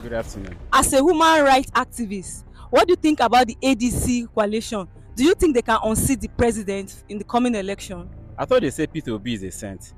Good afternoon. As a human rights activist, what do you think about the ADC coalition? Do you think they can unseat the president in the coming election? I thought they say Peter Obi is a saint.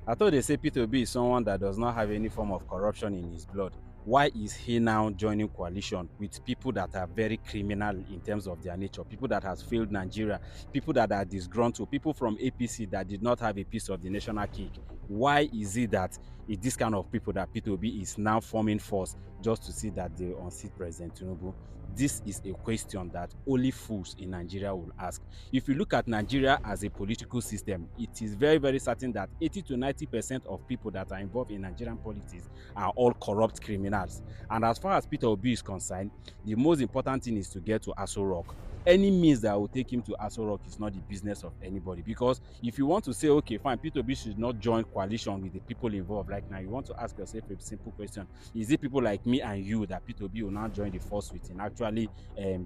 I thought they say Peter Obi is someone that does not have any form of corruption in his blood. Why is he now joining coalition with people that are very criminal in terms of their nature, people that has failed Nigeria, people that are disgruntled, people from APC that did not have a piece of the national cake? Why is it that it's this kind of people that Peter Obi is now forming force just to see that they unseat President Tinubu? This is a question that only fools in Nigeria will ask. If you look at Nigeria as a political system, it is very, very certain that 80 to 90% of people that are involved in Nigerian politics are all corrupt criminals. And as far as Peter Obi is concerned, the most important thing is to get to Aso Rock. Any means that will take him to Aso Rock is not the business of anybody. Because if you want to say, okay, fine, Peter Obi should not join coalition with the people involved right now, you want to ask yourself a simple question. Is it people like me and you that Peter Obi will now join the force with in actually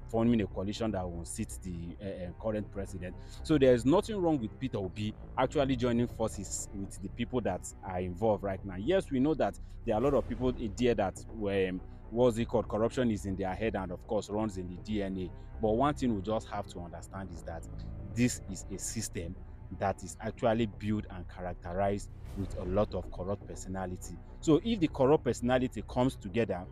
forming a coalition that will seat the current president? So there's nothing wrong with Peter Obi actually joining forces with the people that are involved right now. Yes, we know that there are a lot of people there that what's it called, corruption is in their head and of course runs in the DNA. But one thing we just have to understand is that this is a system that is actually built and characterized with a lot of corrupt personality. So if the corrupt personality comes together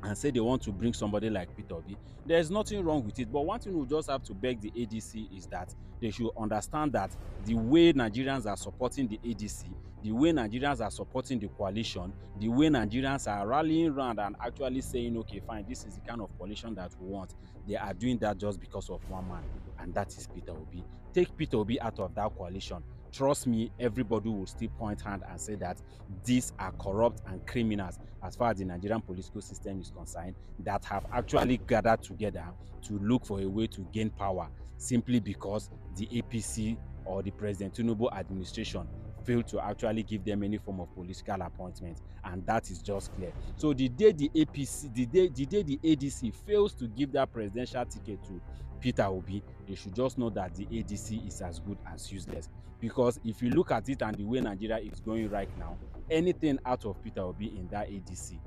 and say they want to bring somebody like Peter Obi, there's nothing wrong with it. But one thing we just have to beg the ADC is that they should understand that the way Nigerians are supporting the ADC, the way Nigerians are supporting the coalition, the way Nigerians are rallying around and actually saying, okay, fine, this is the kind of coalition that we want, they are doing that just because of one man, and that is Peter Obi. Take Peter Obi out of that coalition. Trust me, everybody will still point hand and say that these are corrupt and criminals as far as the Nigerian political system is concerned, that have actually gathered together to look for a way to gain power simply because the APC or the President Tinubu administration failed to actually give them any form of political appointment, and that is just clear. So the day the ADC fails to give that presidential ticket to Peter Obi, they should just know that the ADC is as good as useless. Because if you look at it and the way Nigeria is going right now, anything out of Peter Obi in that ADC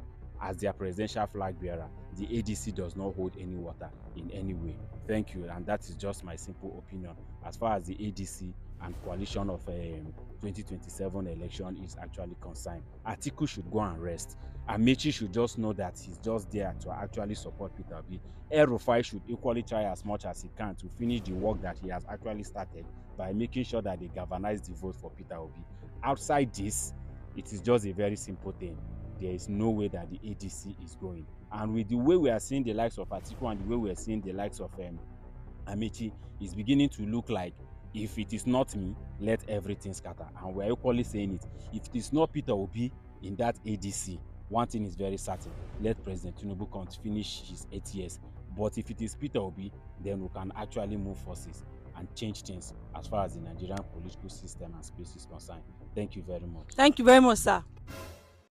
as their presidential flag bearer, the ADC does not hold any water in any way. Thank you, and that is just my simple opinion as far as the ADC and coalition of 2027 election is actually concerned. Atiku should go and rest. Amechi should just know that he's just there to actually support Peter Obi. El-Rufai should equally try as much as he can to finish the work that he has actually started by making sure that they galvanize the vote for Peter Obi. Outside this, it is just a very simple thing. There is no way that the ADC is going. And with the way we are seeing the likes of Atiku and the way we are seeing the likes of Amechi, is beginning to look like, if it is not me, let everything scatter. And we're equally saying it. If it is not Peter Obi in that ADC, one thing is very certain. Let President Tinubu come to finish his 8 years. But if it is Peter Obi, then we can actually move forces and change things as far as the Nigerian political system and space is concerned. Thank you very much. Thank you very much, sir.